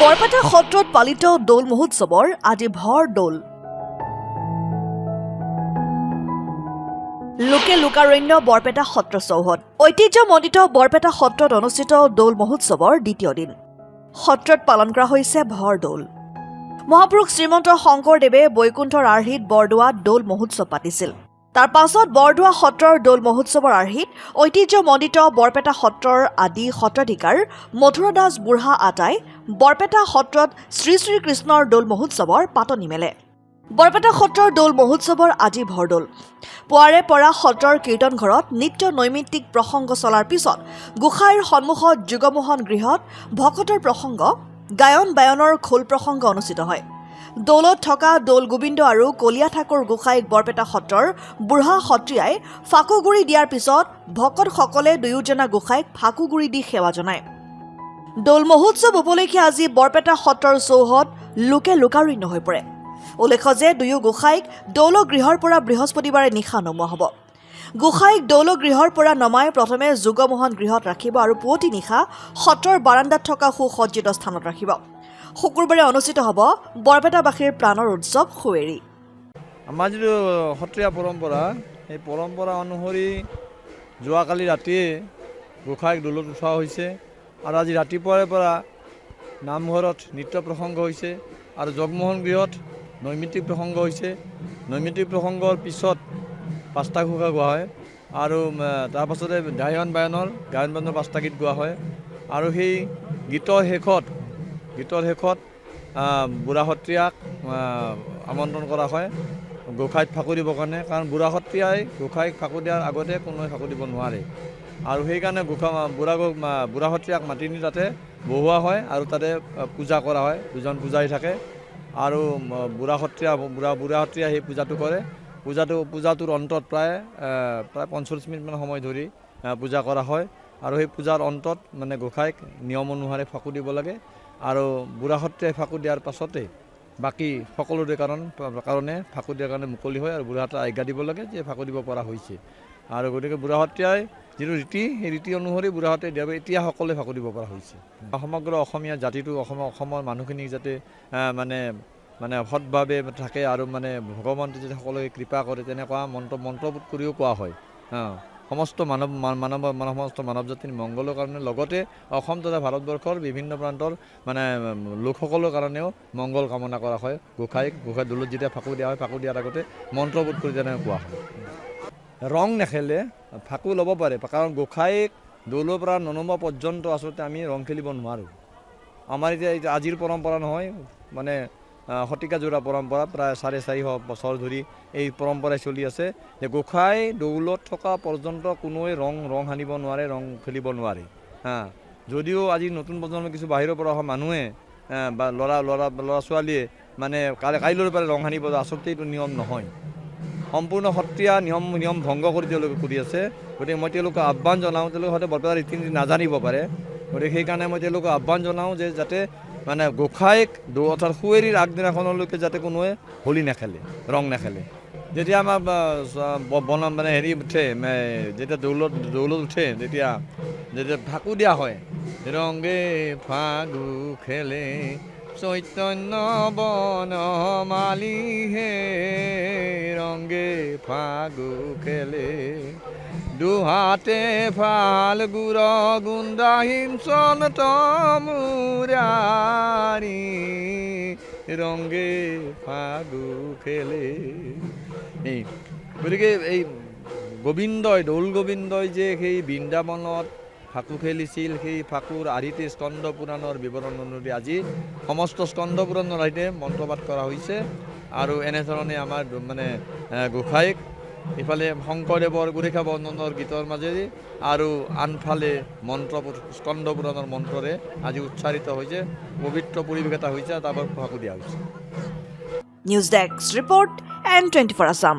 বৰপেটা সত্ৰত পালিত দৌল মহোৎসৱৰ আজি ভৰ দৌল। লোকে লোকাৰণ্য বৰপেটা সত্ৰ চৌহদ। ঐতিহ্যমণ্ডিত বৰপেটা সত্ৰত অনুষ্ঠিত দৌল মহোৎসৱৰ দ্বিতীয় দিন সত্ৰত পালন কৰা হৈছে ভৰ দৌল। মহাপুৰুষ শ্ৰীমন্ত শংকৰদেৱে বৈকুণ্ঠৰ আৰ্হিত বৰদোৱাত দৌল মহোৎসৱ পাতিছিল। তাৰ পাছত বৰদোৱা সত্ৰৰ দৌল মহোৎসৱৰ আৰ্হিত ঐতিহ্যমণ্ডিত বৰপেটা সত্ৰৰ আদি সত্ৰাধিকাৰ মথুৰা দাস বুঢ়া আটাই বৰপেটা সত্ৰত শ্ৰী শ্ৰীকৃষ্ণৰ দৌল মহোৎসৱৰ পাতনি মেলে। বৰপেটা সত্ৰৰ দৌল মহোৎসৱৰ আজি ভৰদৌল। পুৱাৰে পৰা সত্ৰৰ কীৰ্তন ঘৰত নিত্য নৈমিত্তিক প্ৰসংগ চলাৰ পিছত গোসাঁইৰ সন্মুখত যুগমোহন গৃহত ভকতৰ প্ৰসংগ গায়ন বায়নৰ খোল প্ৰসংগ অনুষ্ঠিত হয়। দৌলত থকা দৌল গোবিন্দ আৰু কলীয়া ঠাকুৰ গোসাঁইক বৰপেটা সত্ৰৰ বুঢ়া সত্ৰীয়াই ফাকুগুৰি দিয়াৰ পিছত ভকতসকলে দুয়োজনা গোসাঁইক ফাকুগুৰি দি সেৱা জনায়। দৌল মহোৎসৱ উপলক্ষে আজি বৰপেটা সত্ৰৰ চৌহদ লোকে লোকাৰণ্য হৈ পৰে। উল্লেখ্য যে দুয়ো গোসাঁইক দৌল গৃহৰ পৰা বৃহস্পতিবাৰে নিশা নমোৱা হ'ব। গোসাঁইক দৌল গৃহৰ পৰা নমাই প্ৰথমে যুগমোহন গৃহত ৰাখিব আৰু পুৱতি নিশা সত্ৰৰ বাৰাণ্ডাত থকা সুসজ্জিত স্থানত ৰাখিব। শুকুৰবাৰে অনুষ্ঠিত হ'ব বৰপেটাবাসীৰ প্ৰাণৰ উৎসৱ সুৱেৰী। আমাৰ যিটো সত্ৰীয়া পৰম্পৰা, সেই পৰম্পৰা অনুসৰি যোৱাকালি ৰাতিয়ে গোসাঁইক দৌলত উঠোৱা হৈছে আৰু আজি ৰাতিপুৱাৰে পৰা নামঘৰত নৃত্য প্ৰসংগ হৈছে আৰু জগমোহন গৃহত নৈমিত্তিক প্ৰসংগ হৈছে। নৈমিত্তিক প্ৰসংগৰ পিছত পাঁচটা ঘোষা গোৱা হয় আৰু তাৰপাছতে গায়ন বায়নৰ 5টা গীত গোৱা হয় আৰু সেই গীতৰ শেষত বুঢ়া সত্ৰীয়াক আমন্ত্ৰণ কৰা হয় গোসাঁইত ফাকু দিবৰ কাৰণে, কাৰণ বুঢ়া সত্ৰীয়াই গোসাঁইক ফাকু দিয়াৰ আগতে কোনোৱে ফাকু দিব নোৱাৰে আৰু সেইকাৰণে বুঢ়া সত্ৰীয়াক মাতি নি তাতে বহোৱা হয় আৰু তাতে পূজা কৰা হয়। দুজন পূজাৰী থাকে আৰু বুঢ়া সত্ৰীয়া সেই পূজাটো কৰে। পূজাটোৰ অন্তত প্ৰায় 45 মিনিটমান সময় ধৰি পূজা কৰা হয় আৰু সেই পূজাৰ অন্তত মানে গোসাঁইক নিয়ম অনুসাৰে ফাকু দিব লাগে আৰু বুঢ়া সত্ৰীয়াই ফাকু দিয়াৰ পাছতে বাকী সকলোৰে কাৰণে ফাকু দিয়াৰ কাৰণে মুকলি হয় আৰু বুঢ়া সত্ৰীয়াই আজ্ঞা দিব লাগে যে ফাকু দিব পৰা হৈছে আৰু গতিকে বুঢ়া সত্ৰীয়াই যিটো ৰীতি, সেই ৰীতি অনুসৰি বুঢ়া সত্ৰীয়াই দিয়াৰ এতিয়া সকলোৱে ফাকু দিব পৰা হৈছে। সমগ্ৰ অসমীয়া জাতিটো অসমৰ মানুহখিনিক যাতে মানে সৎভাৱে থাকে আৰু মানে ভগৱন্তই যাতে সকলোকে কৃপা কৰে তেনেকুৱা মন্ত্ৰবোধ কৰিও কোৱা হয়। সমস্ত মানৱ জাতিৰ মংগলৰ কাৰণে লগতে অসম তথা ভাৰতবৰ্ষৰ বিভিন্ন প্ৰান্তৰ মানে লোকসকলৰ কাৰণেও মংগল কামনা কৰা হয়। গোসাঁই দৌলত যেতিয়া ফাকু দিয়া হয়, ফাকু দিয়াৰ আগতে মন্ত্ৰবোধ কৰি তেনেকৈ কোৱা হয়। ৰং নেখেলে ফাকু ল'ব পাৰে, কাৰণ গোসাঁইক দৌলৰ পৰা ননমোৱা পৰ্যন্ত আচলতে আমি ৰং খেলিব নোৱাৰোঁ। আমাৰ এতিয়া আজিৰ পৰম্পৰা নহয়, মানে শতিকাজোৰা পৰম্পৰা, প্ৰায় 450 বছৰ ধৰি এই পৰম্পৰাই চলি আছে যে গোসাঁই দৌলত থকা পৰ্যন্ত কোনোৱে ৰং সানিব নোৱাৰে, ৰং খেলিব নোৱাৰে। যদিও আজি নতুন প্ৰজন্মৰ কিছু বাহিৰৰ পৰা অহা মানুহে বা ল'ৰা ছোৱালীয়ে মানে কাইলৈৰ পৰা ৰং সানিব, আচলতে এইটো নিয়ম নহয়। সম্পূৰ্ণ সত্ৰীয়া নিয়ম ভংগ কৰি তেওঁলোকে কৰি আছে। গতিকে মই তেওঁলোকক আহ্বান জনাওঁ, তেওঁলোকে হয়তো বৰপেটাৰ ৰীতি নীতি নাজানিব পাৰে, গতিকে সেইকাৰণে মই তেওঁলোকক আহ্বান জনাওঁ যে যাতে মানে গোসাঁইক অৰ্থাৎ সুৱেৰীৰ আগদিনাখনলৈকে যাতে কোনোৱে হোলী নেখেলে, ৰং নেখেলে। যেতিয়া আমাৰ মানে হেৰি উঠে, যেতিয়া দৌলত উঠে, যেতিয়া ফাকু দিয়া হয়, ৰংগে ফাগু খেলে চৈতন্য বনমালী হে, ৰংগে ফাগু খেলে দুহাতে ফাল গুৰ গুণ্ডা হিংসন তমুৰাৰী, ৰংগে ফাগু খেলে। গতিকে এই দৌল গোবিন্দই যে সেই বৃন্দাবনত ফাকু খেলিছিল, সেই ফাকুৰ আৰ্হিতে স্কন্দ পুৰাণৰ বিৱৰণ অনুসৰি আজি সমস্ত স্কন্দ পুৰাণৰ আৰ্হিতে মন্ত্ৰপাঠ কৰা হৈছে আৰু এনেধৰণে আমাৰ মানে গোসাঁইক ইফালে শংকৰদেৱৰ গুৰেখা বন্দনৰ গীতৰ মাজেৰে আৰু আনফালে স্কন্দ পুৰাণৰ মন্ত্ৰৰে আজি উচ্চাৰিত হৈছে, পবিত্ৰ পৰিৱেশ এটা হৈছে, তাৰ পৰা ফাকু দিয়া হৈছে। News desk report N24 Assam.